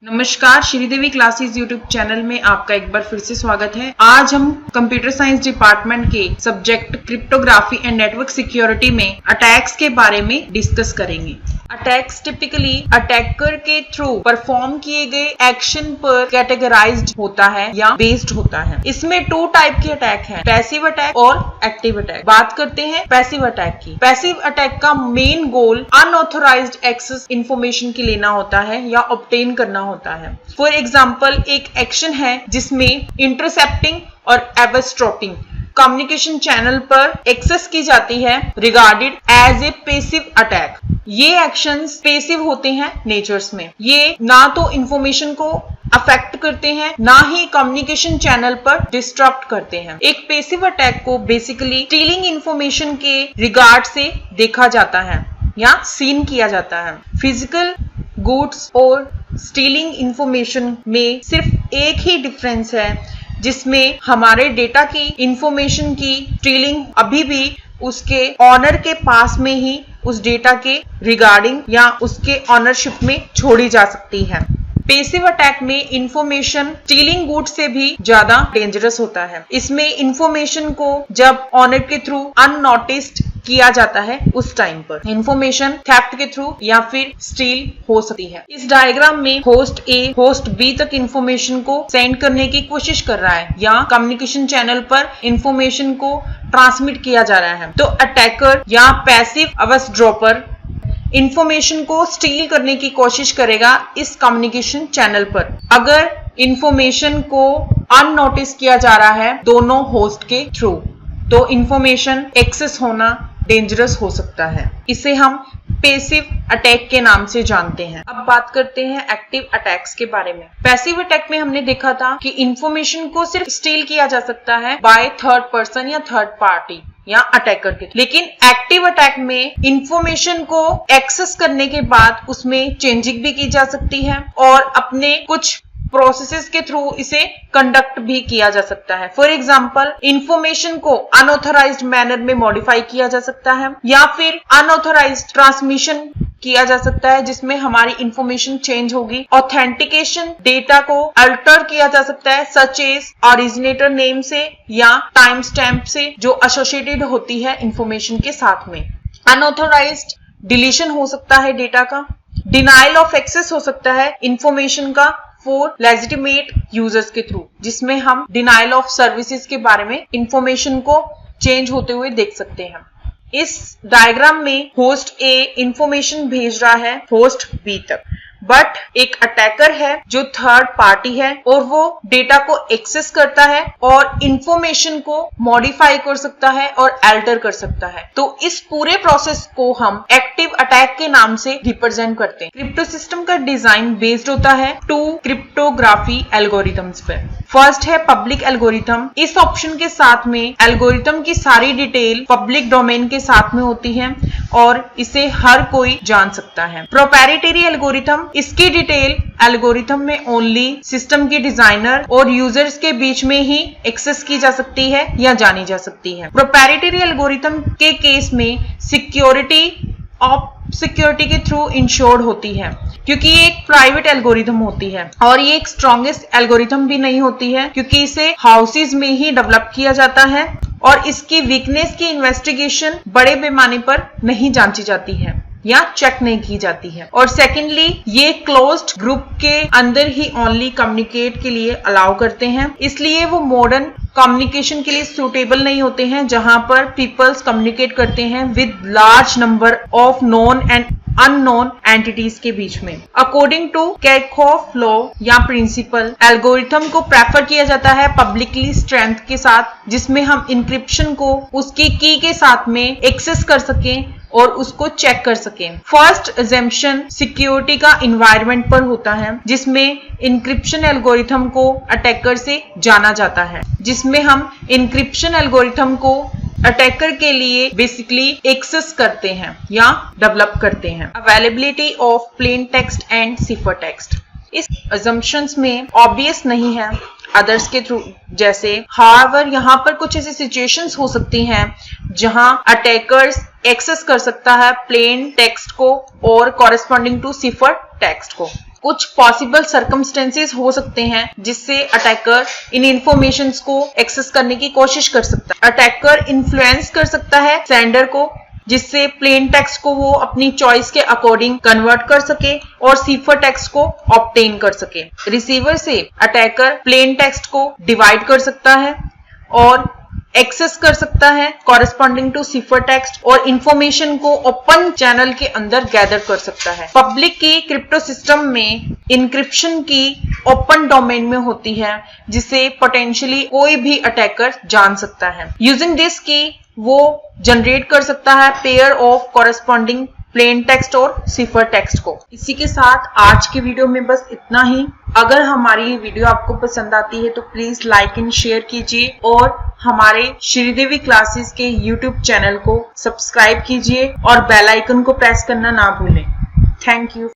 नमस्कार, Sridevi classes YouTube channel में आपका एक बार फिर से स्वागत है। आज हम कंप्यूटर साइंस डिपार्टमेंट के subject cryptography and network security में अटैक्स के बारे में डिस्कस करेंगे। अटैक्स टिपिकली अटैकर के थ्रू परफॉर्म किए गए एक्शन पर कैटेगराइज्ड होता है या बेस्ड होता है। इसमें 2 टाइप के अटैक हैं, पैसिव अटैक और एक्टिव अटैक। बात करते हैं पैसिव अटैक की। पैसिव अटैक का main goal unauthorised access information की लेना होता है या ऑब्टेन करना होता है। फॉर एग्जाम्पल, एक एक्शन है जिसमें इंटरसेप्टिंग और एवरस्ट्रॉपिंग कम्युनिकेशन चैनल पर एक्सेस की जाती है regarded as a passive attack. ये एक्शंस पैसिव होते हैं नेचर्स में। ये ना तो इंफॉर्मेशन को अफेक्ट करते हैं, ना ही कम्युनिकेशन चैनल पर डिस्टरप्ट करते हैं। एक पैसिव अटैक को बेसिकली स्टीलिंग इंफॉर्मेशन के रिगार्ड से देखा जाता है या सीन किया जाता है। फिजिकल गुड्स और स्टीलिंग इंफॉर्मेशन में सिर्फ एक ही डिफरेंस है, जिसमें हमारे डेटा की इंफॉर्मेशन की स्टीलिंग अभी भी उसके ऑनर के पास में ही उस डेटा के रिगार्डिंग या उसके ऑनरशिप में छोड़ी जा सकती है। पैसिव अटैक में इंफॉर्मेशन स्टीलिंग गुड्स से भी ज्यादा डेंजरस होता है। इसमें इंफॉर्मेशन को जब ऑनर के थ्रू अननोटिस्ड किया जाता है, उस टाइम पर इंफॉर्मेशन थेफ्ट के थ्रू या फिर स्टील हो सकती है। इस डायग्राम में होस्ट ए होस्ट बी तक इंफॉर्मेशन को सेंड करने की कोशिश कर रहा है या कम्युनिकेशन चैनल पर इंफॉर्मेशन को ट्रांसमिट किया जा रहा है। तो अटैकर या पैसिव एवरस्ट्रॉपर इंफॉर्मेशन को स्टील करने की कोशिश करेगा इस कम्युनिकेशन चैनल पर, अगर इंफॉर्मेशन को अननोटिस किया जा रहा है दोनों होस्ट के थ्रू, तो इंफॉर्मेशन एक्सेस होना डेंजरस हो सकता है। इसे हम पैसिव अटैक के नाम से जानते हैं। अब बात करते हैं एक्टिव अटैक्स के बारे में। पैसिव अटैक में हमने देखा था कि इंफॉर्मेशन को सिर्फ स्टील किया जा सकता है बाय थर्ड पर्सन या थर्ड पार्टी या अटैकर के। लेकिन एक्टिव अटैक में इंफॉर्मेशन को एक्सेस करने के बाद उसमें चेंजिंग भी की जा सकती है और अपने कुछ प्रोसेसेस के थ्रू इसे कंडक्ट भी किया जा सकता है। फॉर एग्जाम्पल, इंफॉर्मेशन को अनऑथोराइज्ड मैनर में मॉडिफाई किया जा सकता है या फिर अनऑथोराइज्ड ट्रांसमिशन किया जा सकता है, जिसमें हमारी इंफॉर्मेशन चेंज होगी। ऑथेंटिकेशन डेटा को अल्टर किया जा सकता है, सच एज ओरिजिनेटर नेम से या टाइम स्टैम्प से, जो एसोसिएटेड होती है इंफॉर्मेशन के साथ में। अनऑथोराइज्ड डिलीशन हो सकता है डेटा का। डिनाइल ऑफ एक्सेस हो सकता है इंफॉर्मेशन का फॉर लेजिटिमेट यूजर्स के थ्रू, जिसमें हम डिनाइल ऑफ सर्विसेज के बारे में इंफॉर्मेशन को चेंज होते हुए देख सकते हैं। इस डायग्राम में होस्ट ए इंफॉर्मेशन भेज रहा है होस्ट बी तक, बट एक अटैकर है जो थर्ड पार्टी है और वो डेटा को एक्सेस करता है और इंफॉर्मेशन को मॉडिफाई कर सकता है और अल्टर कर सकता है। तो इस पूरे प्रोसेस को हम एक्टिव अटैक के नाम से रिप्रेजेंट करते हैं। क्रिप्टो सिस्टम का डिजाइन बेस्ड होता है 2 क्रिप्टोग्राफी एल्गोरिथम्स पे। फर्स्ट है पब्लिक एल्गोरिथम। इस ऑप्शन के साथ में एल्गोरिथम की सारी डिटेल पब्लिक डोमेन के साथ में होती है और इसे हर कोई जान सकता है। प्रोप्राइटरी एल्गोरिथम, इसकी डिटेल एल्गोरिथम में ओनली सिस्टम के डिजाइनर और यूजर्स के बीच में ही एक्सेस की जा सकती है या जानी जा सकती है। प्रोप्राइटरी एल्गोरिथम के केस में सिक्योरिटी के थ्रू इंश्योर्ड होती है, क्योंकि ये एक प्राइवेट एल्गोरिथम होती है और ये एक स्ट्रॉन्गेस्ट एल्गोरिथम भी नहीं होती है, क्योंकि इसे हाउसेज में ही डेवलप किया जाता है और इसकी वीकनेस की इन्वेस्टिगेशन बड़े पैमाने पर नहीं जांची जाती है या चेक नहीं की जाती है। और सेकेंडली, ये क्लोज्ड ग्रुप के अंदर ही ओनली कम्युनिकेट के लिए अलाउ करते हैं, इसलिए वो मॉडर्न कम्युनिकेशन के लिए सूटेबल नहीं होते हैं, जहां पर पीपल्स कम्युनिकेट करते हैं with large number of known and unknown entities के बीच में। अकॉर्डिंग टू कैरखॉफ लॉ या प्रिंसिपल, एल्गोरिथम को प्रेफर किया जाता है पब्लिकली स्ट्रेंथ के साथ, जिसमें हम इंक्रिप्शन को उसकी की के साथ में एक्सेस कर सकें और उसको चेक कर सकें। फर्स्ट अजम्पशन सिक्योरिटी का इन्वायरमेंट पर होता है, जिसमें इंक्रिप्शन एल्गोरिथम को अटैकर से जाना जाता है, जिसमें हम इंक्रिप्शन एल्गोरिथम को अटैकर के लिए बेसिकली एक्सेस करते हैं या डेवलप करते हैं। Availability of plain text and cipher text, इस अजम्पशंस में ऑब्वियस नहीं है अदर्स के थ्रू जैसे। हाउएवर, यहाँ पर कुछ ऐसी सिचुएशंस हो सकती हैं जहां अटैकर्स एक्सेस कर सकता है प्लेन टेक्स्ट को और कॉरेस्पॉन्डिंग टू सिफर टेक्स्ट को। कुछ पॉसिबल सर्कमस्टेंसेस हो सकते हैं जिससे अटैकर इन इंफॉर्मेशंस को एक्सेस करने की कोशिश कर सकता है। अटैकर इन्फ्लुएंस कर सकता है सेंडर को, जिससे प्लेन टेक्स्ट को वो अपनी चॉइस के अकॉर्डिंग कन्वर्ट कर सके और सिफर टेक्स्ट को ऑब्टेन कर सके। रिसीवर से अटैकर प्लेन टेक्स्ट को डिवाइड कर सकता है और एक्सेस कर सकता है कॉरेस्पॉन्डिंग टू सिफर टेक्स्ट और इंफॉर्मेशन को ओपन चैनल के अंदर गैदर कर सकता है। पब्लिक की क्रिप्टो सिस्टम में इंक्रिप्शन की ओपन डोमेन में होती है, जिसे पोटेंशियली कोई भी अटैकर जान सकता है। यूजिंग दिस की वो जनरेट कर सकता है pair of corresponding plain text और सिफर टेक्स्ट को। इसी के साथ आज की वीडियो में बस इतना ही। अगर हमारी ये वीडियो आपको पसंद आती है तो प्लीज लाइक एंड शेयर कीजिए और हमारे श्रीदेवी क्लासेस के YouTube चैनल को सब्सक्राइब कीजिए और बेल आइकन को प्रेस करना ना भूलें। Thank you.